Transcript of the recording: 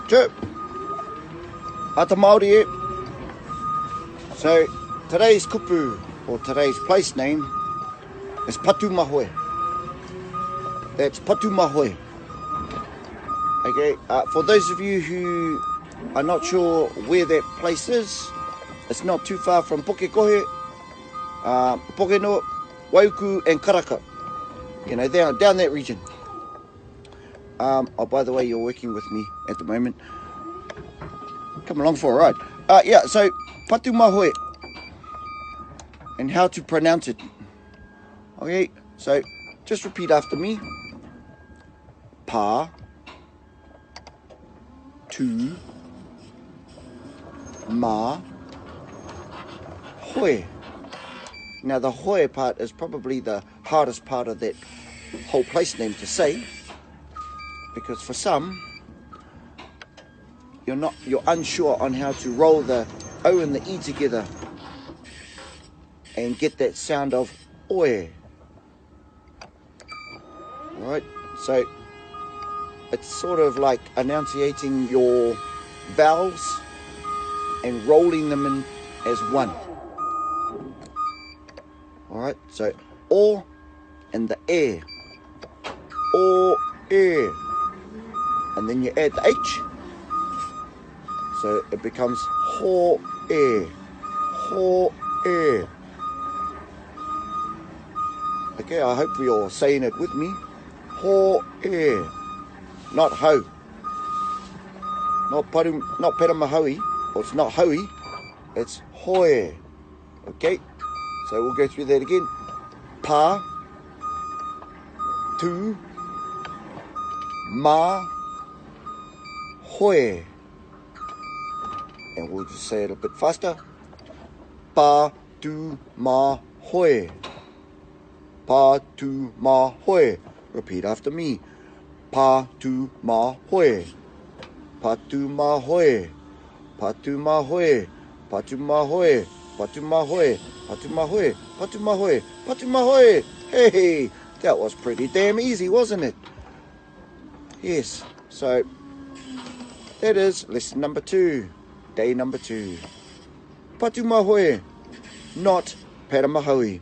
Chirp. Ata Maori e. So today's kupu, or today's place name, is Patumahoe. That's Patumahoe. Okay, for those of you who are not sure where that place is, it's not too far from Pukekohe, Pokeno, Waiuku and Karaka. You know, down that region. Oh, by the way, you're working with me at the moment. Come along for a ride. Yeah, so Patumahoe and how to pronounce it. Okay, so just repeat after me. Pa tu ma hoe. Now the hoe part is probably the hardest part of that whole place name to say, because for some you're unsure on how to roll the O and the E together and get that sound of oe. Alright, so it's sort of like enunciating your vowels and rolling them in as one. Alright, so o and the e. O, e. And then you add the H. So it becomes ho, e. Ho, e. Okay, I hope you're saying it with me. Ho, e. Not ho. Not Patumahoe. Or it's not hoey. It's hoe. Okay, so we'll go through that again. Pa tu ma hoe. And we'll just say it a bit faster. Pa tu ma hoe. Pa tu ma hoe. Repeat after me. Pa tu ma hoe. Pa tu ma hoe. Patumahoe, Patumahoe, Patumahoe, Patumahoe, Patumahoe, Patumahoe. Hey, that was pretty damn easy, wasn't it? Yes, so that is lesson number 2, day number 2. Patumahoe, not Patumahoe.